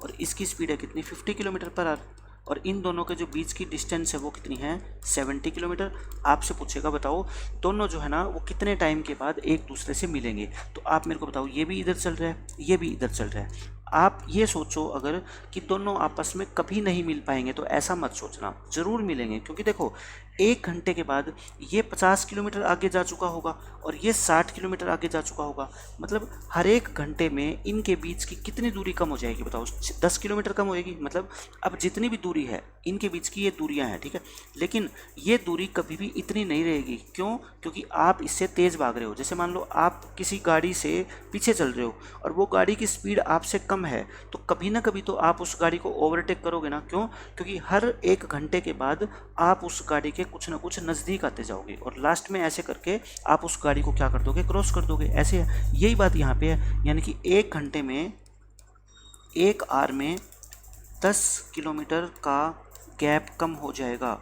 और इसकी स्पीड है कितनी, 50 किलोमीटर पर आवर। और इन दोनों के जो बीच की डिस्टेंस है वो कितनी है, 70 किलोमीटर। आपसे पूछेगा बताओ दोनों जो है ना वो कितने टाइम के बाद एक दूसरे से मिलेंगे। तो आप मेरे को बताओ, ये भी इधर चल रहा है, ये भी इधर चल रहा है। आप ये सोचो अगर कि दोनों आपस में कभी नहीं मिल पाएंगे, तो ऐसा मत सोचना, ज़रूर मिलेंगे। क्योंकि देखो 1 घंटे के बाद ये 50 किलोमीटर आगे जा चुका होगा और ये 60 किलोमीटर आगे जा चुका होगा। मतलब हर एक घंटे में इनके बीच की कितनी दूरी कम हो जाएगी बताओ? 10 किलोमीटर कम होएगी। मतलब अब जितनी भी दूरी है इनके बीच की, ये दूरियां हैं, ठीक है, लेकिन ये दूरी कभी भी इतनी नहीं रहेगी। क्यों? क्योंकि आप इससे तेज़ भाग रहे हो। जैसे मान लो आप किसी गाड़ी से पीछे चल रहे हो और वो गाड़ी की स्पीड आपसे कम है, तो कभी ना कभी तो आप उस गाड़ी को ओवरटेक करोगे ना। क्यों? क्योंकि हर 1 घंटे के बाद आप उस गाड़ी के कुछ ना कुछ नज़दीक आते जाओगे और लास्ट में ऐसे करके आप उस गाड़ी को क्या कर दोगे? क्रॉस कर दोगे। ऐसे यही बात यहाँ पे है, यानी कि 1 घंटे में 1 आवर में 10 किलोमीटर का गैप कम हो जाएगा,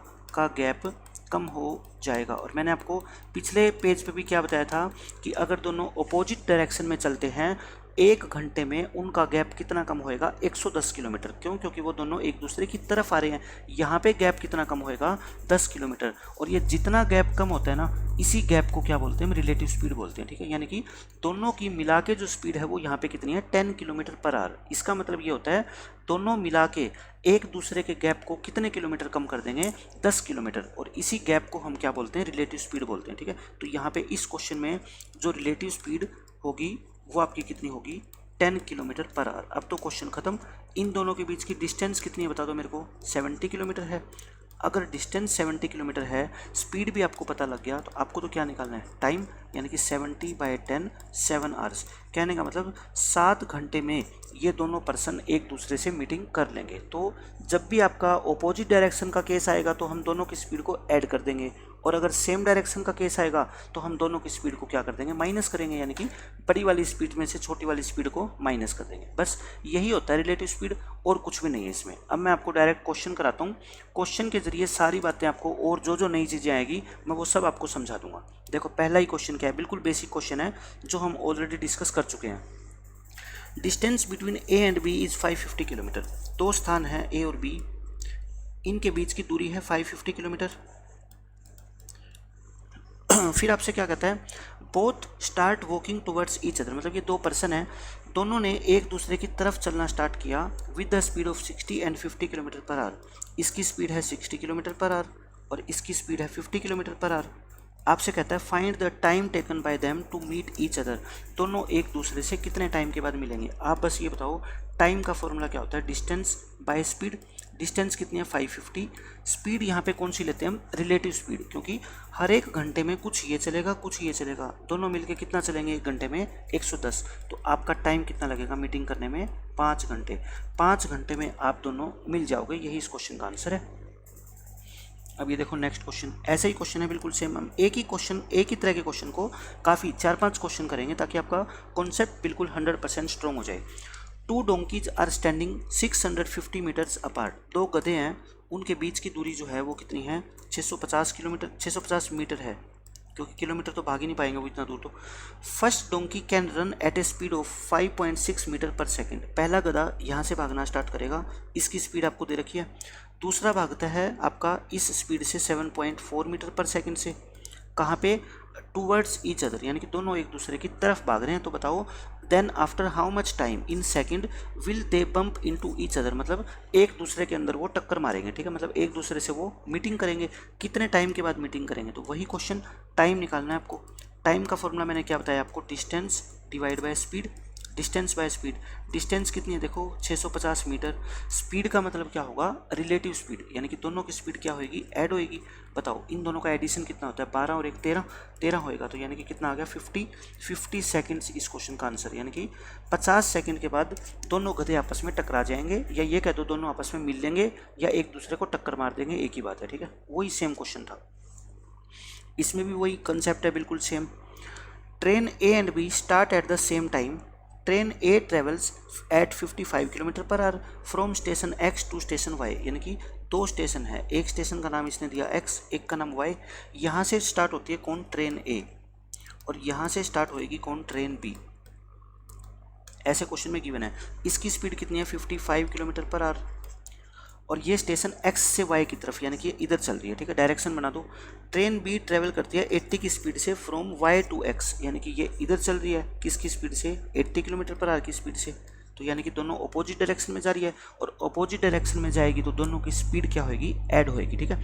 कम हो जाएगा। और मैंने आपको पिछले पेज पे भी क्या बताया था कि अगर दोनों अपोजिट डायरेक्शन में चलते हैं 1 घंटे में उनका गैप कितना कम होएगा? 110 किलोमीटर। क्यों? क्योंकि वो दोनों एक दूसरे की तरफ आ रहे हैं। यहाँ पे गैप कितना कम होएगा? 10 किलोमीटर। और ये जितना गैप कम होता है ना, इसी गैप को क्या बोलते हैं? हम रिलेटिव स्पीड बोलते हैं, ठीक है। यानी कि दोनों की मिला के जो स्पीड है वो यहाँ पे कितनी है? 10 किलोमीटर पर आवर। इसका मतलब ये होता है दोनों मिला के एक दूसरे के गैप को कितने किलोमीटर कम कर देंगे? 10 किलोमीटर। और इसी गैप को हम क्या बोलते हैं? रिलेटिव स्पीड बोलते हैं, ठीक है। तो यहाँ पे इस क्वेश्चन में जो रिलेटिव स्पीड होगी वो आपकी कितनी होगी? 10 किलोमीटर पर आवर। अब तो क्वेश्चन खत्म। इन दोनों के बीच की डिस्टेंस कितनी है बता दो मेरे को? 70 किलोमीटर है। अगर डिस्टेंस 70 किलोमीटर है, स्पीड भी आपको पता लग गया, तो आपको तो क्या निकालना है? टाइम। यानी कि 70/10 7 आवर्स। कहने का मतलब 7 घंटे में ये दोनों पर्सन एक दूसरे से मीटिंग कर लेंगे। तो जब भी आपका ऑपोजिट डायरेक्शन का केस आएगा तो हम दोनों की स्पीड को ऐड कर देंगे, और अगर सेम डायरेक्शन का केस आएगा तो हम दोनों की स्पीड को क्या कर देंगे? माइनस करेंगे। यानी कि बड़ी वाली स्पीड में से छोटी वाली स्पीड को माइनस कर देंगे। बस यही होता है रिलेटिव स्पीड, और कुछ भी नहीं है इसमें। अब मैं आपको डायरेक्ट क्वेश्चन कराता हूँ। क्वेश्चन के जरिए सारी बातें आपको, और जो नई चीज़ें आएगी मैं वो सब आपको समझा दूंगा। देखो पहला ही क्वेश्चन क्या है? बिल्कुल बेसिक क्वेश्चन है जो हम ऑलरेडी डिस्कस कर चुके हैं। Distance between A and B is 550 kilometre. दो स्थान हैं ए और बी, इनके बीच की दूरी है 550 किलोमीटर। फिर आपसे क्या कहता है? Both start walking towards each other. मतलब ये दो पर्सन हैं, दोनों ने एक दूसरे की तरफ चलना स्टार्ट किया with the speed of 60 and 50 kilometre per our. इसकी स्पीड है 60 किलोमीटर पर आवर और इसकी स्पीड है 50 किलोमीटर पर आवर। आपसे कहता है find the time taken by them to meet each other. दोनों एक दूसरे से कितने टाइम के बाद मिलेंगे? आप बस ये बताओ टाइम का फॉर्मूला क्या होता है? Distance by speed. डिस्टेंस कितनी है? 550। स्पीड यहाँ पे कौन सी लेते हैं हम? रिलेटिव स्पीड, क्योंकि हर एक घंटे में कुछ ये चलेगा कुछ ये चलेगा, दोनों मिलके कितना चलेंगे एक घंटे में? 110। तो आपका टाइम कितना लगेगा मीटिंग करने में? 5 घंटे। 5 घंटे में आप दोनों मिल जाओगे, यही इस क्वेश्चन का आंसर है। अब ये देखो नेक्स्ट क्वेश्चन, ऐसा ही क्वेश्चन है बिल्कुल सेम। हम एक ही तरह के क्वेश्चन को काफ़ी 4-5 क्वेश्चन करेंगे ताकि आपका कॉन्सेप्ट बिल्कुल 100% स्ट्रॉन्ग हो जाए। 2 donkeys are standing 650 metres apart. 2 गधे हैं, उनके बीच की दूरी जो है वो कितनी है? 650 मीटर है, क्योंकि किलोमीटर तो भाग ही नहीं पाएंगे वो इतना दूर। तो first donkey can run at a speed of 5.6 metre per second. पहला गधा यहाँ से भागना स्टार्ट करेगा, इसकी स्पीड आपको दे रखी है। दूसरा भागता है आपका इस स्पीड से 7.4 मीटर पर सेकेंड से। कहाँ पे? टूवर्ड्स ईच अदर, यानी कि दोनों एक दूसरे की तरफ भाग रहे हैं। तो बताओ then after how much time in second will they bump into each other. मतलब एक दूसरे के अंदर वो टक्कर मारेंगे, ठीक है। मतलब एक दूसरे से वो मीटिंग करेंगे, कितने टाइम के बाद मीटिंग करेंगे? तो वही क्वेश्चन, टाइम निकालना है आपको। टाइम का फॉर्मूला मैंने क्या बताया आपको? Distance divide by speed. Distance by speed, distance कितनी है देखो 650 मीटर। स्पीड का मतलब क्या होगा? रिलेटिव स्पीड, यानी कि दोनों की स्पीड क्या होगी? ऐड होएगी। बताओ इन दोनों का एडिशन कितना होता है? 12 और 1 13 होएगा। तो यानी कि कितना आ गया? 50 सेकेंड्स इस क्वेश्चन का आंसर। यानी कि 50 सेकेंड के बाद दोनों गधे आपस में टकरा जाएंगे, या ये कह दो दोनों आपस में मिल लेंगे या एक दूसरे को टक्कर मार देंगे, एक ही बात है, ठीक है। वही सेम क्वेश्चन था, इसमें भी वही कंसेप्ट है, बिल्कुल same. Train A and B start at the same time. Train A travels at 55 kilometre per hour from station X to station Y. यानी कि 2 स्टेशन है, एक स्टेशन का नाम इसने दिया एक्स, एक का नाम वाई। यहाँ से स्टार्ट होती है कौन? ट्रेन ए, और यहाँ से स्टार्ट होएगी कौन? Train B. ऐसे क्वेश्चन में गिवन है। इसकी स्पीड कितनी है? 55 किलोमीटर पर आवर, और ये स्टेशन एक्स से वाई की तरफ, यानी कि इधर चल रही है, ठीक है। डायरेक्शन बना दो। ट्रेन बी ट्रेवल करती है 80 की स्पीड से फ्रॉम वाई टू एक्स, यानी कि ये इधर चल रही है किसकी स्पीड से? 80 किलोमीटर पर आवर की स्पीड से। तो यानी कि दोनों अपोजिट डायरेक्शन में जा रही है, और अपोजिट डायरेक्शन में जाएगी तो दोनों की स्पीड क्या होगी, ऐड होगी, ठीक है।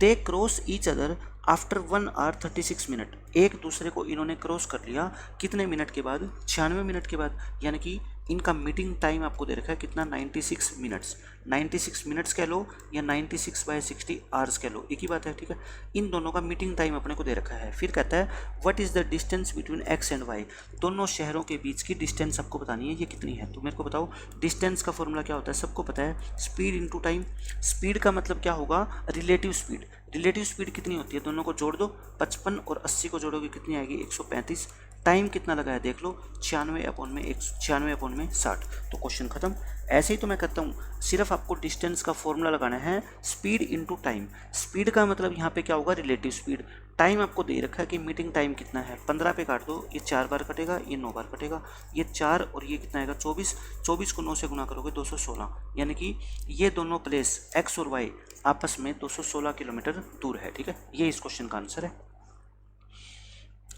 They cross each other after 1 hour 36 minute, एक दूसरे को इन्होंने क्रॉस कर लिया कितने मिनट के बाद, 96 मिनट के बाद, यानी कि इनका मीटिंग टाइम आपको दे रखा है कितना, 96 मिनट्स, 96 मिनट्स कह लो या 96/60 आवर्स कह लो, एक ही बात है, ठीक है। इन दोनों का मीटिंग टाइम अपने को दे रखा है। फिर कहता है what is the distance between X and Y, दोनों शहरों के बीच की डिस्टेंस आपको बतानी है, ये कितनी है। तो मेरे को बताओ डिस्टेंस का फॉर्मूला क्या होता है, सबको पता है, स्पीड इंटू टाइम। स्पीड का मतलब क्या होगा, रिलेटिव स्पीड। रिलेटिव स्पीड कितनी होती है, दोनों को जोड़ दो, 55 और 80 को जोड़ोगे कितनी आएगी, 135। टाइम कितना लगा है देख लो, 96/60। तो क्वेश्चन खत्म। ऐसे ही तो मैं कहता हूँ सिर्फ आपको डिस्टेंस का फॉर्मूला लगाना है, स्पीड इनटू टाइम। स्पीड का मतलब यहाँ पे क्या होगा, रिलेटिव स्पीड। टाइम आपको दे रखा है कि मीटिंग टाइम कितना है, 15 पे काट दो, ये 4 बार कटेगा, ये 9 बार कटेगा, ये 4 और ये कितना आएगा 24। 24 को 9 से गुना करोगे 216, यानी कि ये दोनों प्लेस एक्स और वाई आपस में 216 किलोमीटर दूर है, ठीक है। ये इस क्वेश्चन का आंसर है।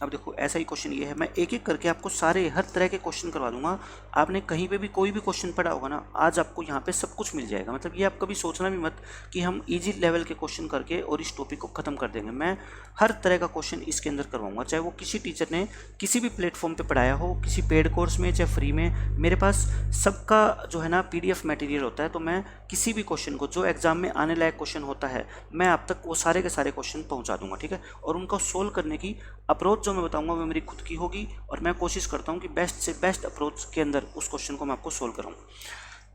अब देखो ऐसा ही क्वेश्चन ये है, मैं एक एक करके आपको सारे हर तरह के क्वेश्चन करवा दूंगा। आपने कहीं पे भी कोई भी क्वेश्चन पढ़ा होगा ना, आज आपको यहाँ पे सब कुछ मिल जाएगा। मतलब ये आप कभी सोचना भी मत कि हम इजी लेवल के क्वेश्चन करके और इस टॉपिक को ख़त्म कर देंगे। मैं हर तरह का क्वेश्चन इसके अंदर करवाऊंगा, चाहे वो किसी टीचर ने किसी भी प्लेटफॉर्म पर पढ़ाया हो, किसी पेड कोर्स में चाहे फ्री में। मेरे पास सबका जो है ना PDF मटेरियल होता है, तो मैं किसी भी क्वेश्चन को जो एग्जाम में आने लायक क्वेश्चन होता है, मैं आप तक वो सारे के सारे क्वेश्चन पहुँचा दूंगा, ठीक है। और उनको सोल्व करने की अप्रोच जो मैं बताऊंगा वो मेरी खुद की होगी, और मैं कोशिश करता हूं कि बेस्ट से बेस्ट अप्रोच के अंदर उस क्वेश्चन को मैं आपको सोल्व कराऊं।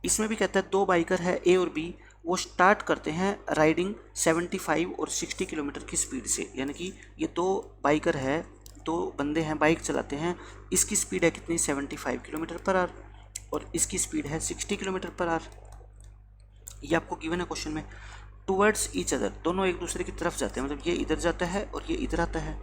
इसमें भी कहता है 2 बाइकर है ए और बी, वो स्टार्ट करते हैं राइडिंग 75 और 60 किलोमीटर की स्पीड से। यानी कि ये 2 बाइकर है, 2 बंदे हैं, बाइक चलाते हैं। इसकी स्पीड है कितनी, 75 किलोमीटर पर आवर, और इसकी स्पीड है 60 किलोमीटर पर आवर। ये आपको गिवन है क्वेश्चन में। टूवर्ड्स ईच अदर, दोनों एक दूसरे की तरफ जाते हैं, मतलब ये इधर जाता है और ये इधर आता है।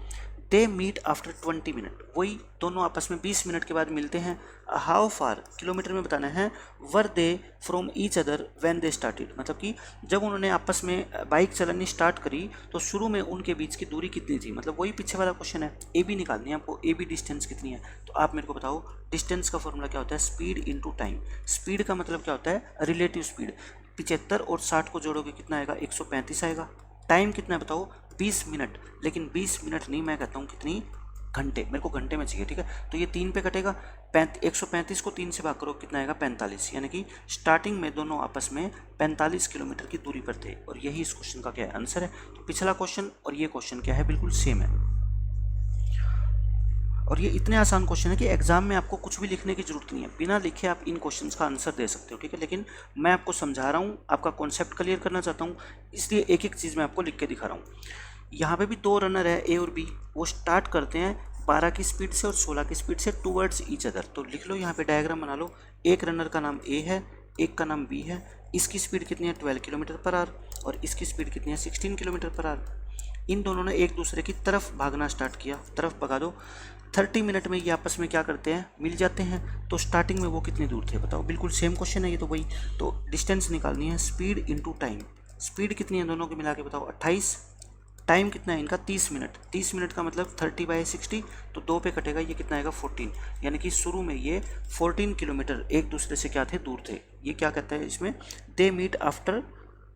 दे मीट आफ्टर 20 मिनट, वही दोनों आपस में 20 मिनट के बाद मिलते हैं। हाउ फार, किलोमीटर में बताना है। Where they from each other when they started, मतलब कि जब उन्होंने आपस में बाइक चलानी स्टार्ट करी तो शुरू में उनके बीच की दूरी कितनी थी, मतलब वही पीछे वाला क्वेश्चन है। ए बी निकालनी है आपको, ए बी डिस्टेंस कितनी है। तो आप मेरे को बताओ डिस्टेंस का फॉर्मूला क्या होता है, स्पीड इंटू टाइम। स्पीड का मतलब क्या होता है, रिलेटिव स्पीड। 75 और 60 को जोड़ोगे कितना आएगा, 135 आएगा। टाइम कितना है बताओ, 20 मिनट। लेकिन 20 मिनट नहीं, मैं कहता हूँ कितनी, घंटे। मेरे को घंटे में चाहिए, ठीक है। तो ये 3 पे कटेगा, 135 को 3 से भाग करो कितना आएगा, 45। यानी कि स्टार्टिंग में दोनों आपस में 45 किलोमीटर की दूरी पर थे, और यही इस क्वेश्चन का क्या है, आंसर है। तो पिछला क्वेश्चन और ये क्वेश्चन क्या है, बिल्कुल सेम है। और ये इतने आसान क्वेश्चन है कि एग्जाम में आपको कुछ भी लिखने की जरूरत नहीं है, बिना लिखे आप इन क्वेश्चंस का आंसर दे सकते हो, ठीक है। लेकिन मैं आपको समझा रहा हूँ, आपका कॉन्सेप्ट क्लियर करना चाहता हूँ, इसलिए एक एक चीज़ मैं आपको लिख के दिखा रहा हूँ। यहाँ पे भी 2 रनर है ए और बी, वो स्टार्ट करते हैं 12 की स्पीड से और 16 की स्पीड से टूवर्ड्स ईच अदर। तो लिख लो यहाँ पे, डायग्राम बना लो। एक रनर का नाम ए है, एक का नाम बी है। इसकी स्पीड कितनी है, 12 किलोमीटर पर आवर, और इसकी स्पीड कितनी है, 16 किलोमीटर पर आवर। इन दोनों ने एक दूसरे की तरफ भागना स्टार्ट किया, तरफ भगा दो। 30 मिनट में ये आपस में क्या करते हैं, मिल जाते हैं। तो स्टार्टिंग में वो कितनी दूर थे बताओ, बिल्कुल सेम क्वेश्चन है ये तो वही। तो डिस्टेंस निकालनी है, स्पीड इंटू टाइम। स्पीड कितनी है दोनों के मिला के बताओ, 28। टाइम कितना है इनका, 30 मिनट। 30 मिनट का मतलब 30/60, तो 2 पे कटेगा, ये कितना आएगा, 14। यानी कि शुरू में ये 14 किलोमीटर एक दूसरे से क्या थे, दूर थे। ये क्या कहता है इसमें, they meet after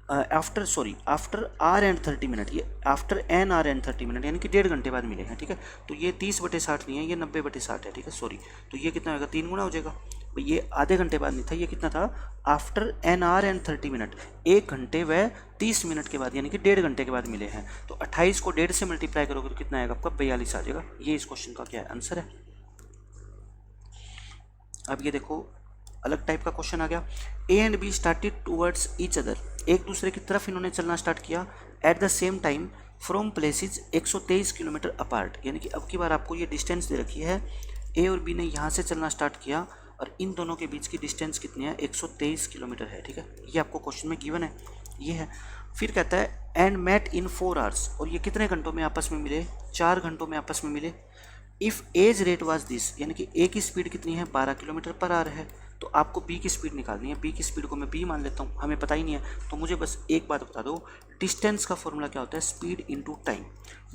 hour and 30 minute, ये after an hour and 30 minute, यानी कि 1.5 घंटे बाद मिले हैं, ठीक है। तो ये 30/60 नहीं है, ये 90/60 है, ठीक है, सॉरी। तो ये कितना होगा, 3 गुना हो जाएगा। ये आधे घंटे बाद नहीं था, ये कितना था, after an hour and 30 minute, 1 घंटे व 30 मिनट के बाद, यानी कि 1.5 घंटे के बाद मिले हैं। तो 28 को 1.5 से मल्टीप्लाई करोगे तो कितना आएगा आपका, 42 आ जाएगा। ये इस क्वेश्चन का क्या है, आंसर है। अब ये देखो अलग टाइप का क्वेश्चन आ गया। ए and be started towards each other, एक दूसरे की तरफ इन्होंने चलना स्टार्ट किया। Eight the same time from places 123 kilometre apart, यानी कि अब की बार आपको ये डिस्टेंस दे रखी है। ए और बी ने यहाँ से चलना स्टार्ट किया और इन दोनों के बीच की डिस्टेंस कितनी है, 123 किलोमीटर है, ठीक है। ये आपको क्वेश्चन में गिवन है, ये है। फिर कहता है एंड मेट इन 4 आवर्स, और ये कितने घंटों में आपस में मिले, 4 घंटों में आपस में मिले। If as rate was this, यानी कि ए की स्पीड कितनी है, 12 किलोमीटर पर आवर है। तो आपको बी की स्पीड निकालनी है। बी की स्पीड को मैं बी मान लेता हूँ, हमें पता ही नहीं है। तो मुझे बस एक बात बता दो, डिस्टेंस का फॉर्मूला क्या होता है, स्पीड इंटू टाइम।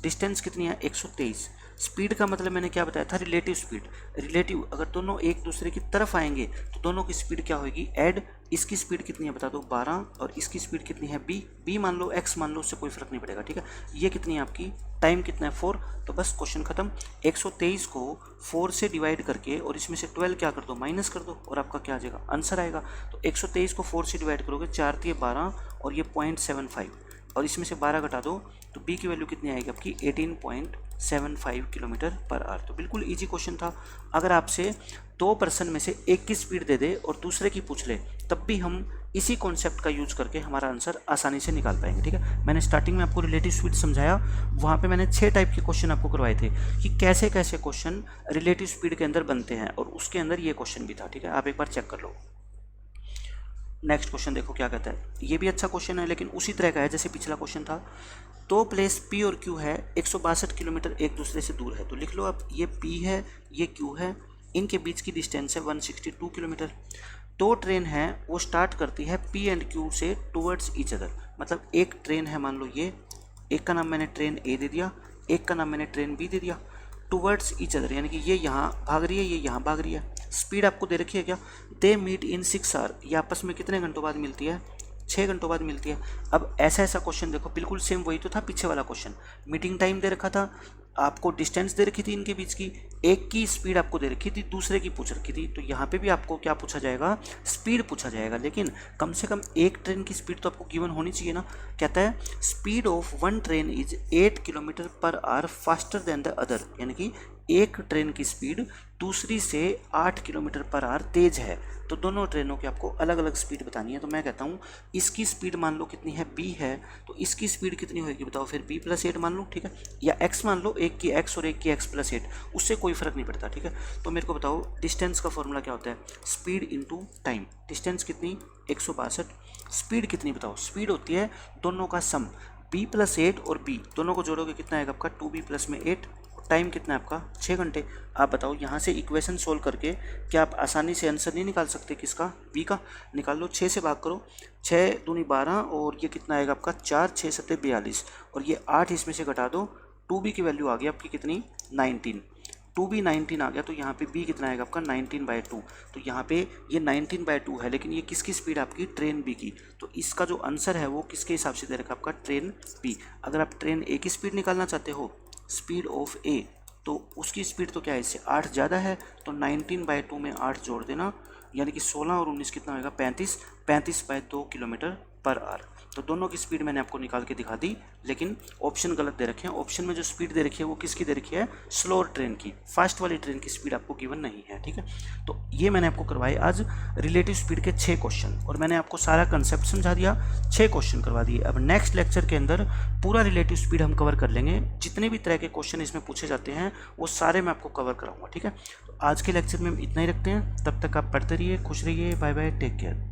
डिस्टेंस कितनी है, 123। स्पीड का मतलब मैंने क्या बताया था, रिलेटिव स्पीड। रिलेटिव अगर दोनों एक दूसरे की तरफ आएंगे तो दोनों की स्पीड क्या होगी, ऐड। इसकी स्पीड कितनी है बता दो 12, और इसकी स्पीड कितनी है b मान लो, x मान लो, उससे कोई फर्क नहीं पड़ेगा, ठीक है। ये कितनी है आपकी, टाइम कितना है 4, तो बस क्वेश्चन खत्म। 123 को 4 से डिवाइड करके और इसमें से 12 क्या कर दो, माइनस कर दो, और आपका क्या आ जाएगा, आंसर आएगा। तो 123 को 4 से डिवाइड करोगे, 4 × 12 और ये 0.75, और इसमें से 12 घटा दो तो b की वैल्यू कितनी आएगी आपकी, 18.75 किलोमीटर पर आवर। तो बिल्कुल इजी क्वेश्चन था। अगर आपसे 2 पर्सन में से एक की स्पीड दे दे और दूसरे की पूछ ले, तब भी हम इसी कॉन्सेप्ट का यूज करके हमारा आंसर आसानी से निकाल पाएंगे, ठीक है। मैंने स्टार्टिंग में आपको रिलेटिव स्पीड समझाया, वहाँ पे मैंने 6 टाइप के क्वेश्चन आपको करवाए थे कि कैसे कैसे क्वेश्चन रिलेटिव स्पीड के अंदर बनते हैं, और उसके अंदर ये क्वेश्चन भी था, ठीक है। आप एक बार चेक कर लो। नेक्स्ट क्वेश्चन देखो क्या कहता है, ये भी अच्छा क्वेश्चन है लेकिन उसी तरह का है जैसे पिछला क्वेश्चन था। तो प्लेस P और Q है 162 किलोमीटर एक दूसरे से दूर है, तो लिख लो आप, ये P है, ये Q है, इनके बीच की डिस्टेंस है 162 किलोमीटर। दो ट्रेन है वो स्टार्ट करती है P एंड Q से टूवर्ड्स ईच अदर, मतलब एक ट्रेन है, मान लो ये, एक का नाम मैंने ट्रेन A दे दिया, एक का नाम मैंने ट्रेन B दे दिया, टूवर्ड्स ईच अदर, यानी कि ये यहाँ भाग रही है, ये यहाँ भाग रही है। स्पीड आपको दे रखी है क्या, दे मीट इन 6 आवर, ये आपस में कितने घंटों बाद मिलती है, 6 घंटों बाद मिलती है। अब ऐसा क्वेश्चन देखो, बिल्कुल सेम वही तो था पीछे वाला क्वेश्चन। मीटिंग टाइम दे रखा था, आपको डिस्टेंस दे रखी थी इनके बीच की, एक की स्पीड आपको दे रखी थी, दूसरे की पूछ रखी थी, तो यहाँ पे भी आपको क्या पूछा जाएगा, स्पीड पूछा जाएगा। लेकिन कम से कम एक ट्रेन की स्पीड तो आपको गिवन होनी चाहिए ना। कहता है speed of one train is 8 kilometre per our faster than the other, यानी कि एक ट्रेन की स्पीड दूसरी से 8 किलोमीटर पर आवर तेज है, तो दोनों ट्रेनों की आपको अलग अलग स्पीड बतानी है। तो मैं कहता हूँ इसकी स्पीड मान लो कितनी है, b है, तो इसकी स्पीड कितनी होगी बताओ, फिर b + 8 मान लो, ठीक है, या x मान लो, एक की x और एक की x + 8, उससे कोई फर्क नहीं पड़ता, ठीक है। तो मेरे को बताओ डिस्टेंस का फॉर्मूला क्या होता है, स्पीड इंटू टाइम। डिस्टेंस कितनी 162, स्पीड कितनी बताओ, स्पीड होती है दोनों का सम, b + 8 और b दोनों को जोड़ोगे कितना आएगा आपका, 2b + में 8, टाइम कितना है आपका 6 घंटे। आप बताओ यहाँ से इक्वेशन सोल्व करके क्या आप आसानी से आंसर नहीं निकाल सकते, किसका, बी का। निकाल लो, 6 से भाग करो, 6 दूनी 12 और ये कितना आएगा आपका 4, 6 7 42, और ये 8 इसमें से घटा दो, 2b की वैल्यू आ गई आपकी कितनी 19, 2b 19 आ गया, तो यहाँ पे b कितना आएगा आपका 19/2। तो यहाँ पे ये 19/2 है, लेकिन ये किसकी स्पीड आपकी, ट्रेन b की। तो इसका जो आंसर है वो किसके हिसाब से दे रखा आपका, ट्रेन b। अगर आप ट्रेन a की स्पीड निकालना चाहते हो, स्पीड ऑफ ए, तो उसकी स्पीड तो क्या है, इससे 8 ज़्यादा है, तो 19/2 में 8 जोड़ देना, यानी कि 16 और 19 कितना होगा 35, 35/2 किलोमीटर पर आवर। तो दोनों की स्पीड मैंने आपको निकाल के दिखा दी, लेकिन ऑप्शन गलत दे रखे हैं। ऑप्शन में जो स्पीड दे रखी है वो किसकी दे रखी है, स्लोअर ट्रेन की, फास्ट वाली ट्रेन की स्पीड आपको गिवन नहीं है, ठीक है। तो ये मैंने आपको करवाए आज रिलेटिव स्पीड के 6 क्वेश्चन, और मैंने आपको सारा कंसेप्ट समझा दिया, 6 क्वेश्चन करवा दिए। अब नेक्स्ट लेक्चर के अंदर पूरा रिलेटिव स्पीड हम कवर कर लेंगे, जितने भी तरह के क्वेश्चन इसमें पूछे जाते हैं वो सारे मैं आपको कवर कराऊंगा, ठीक है। तो आज के लेक्चर में इतना ही रखते हैं, तब तक आप पढ़ते रहिए, खुश रहिए, बाय बाय, टेक केयर।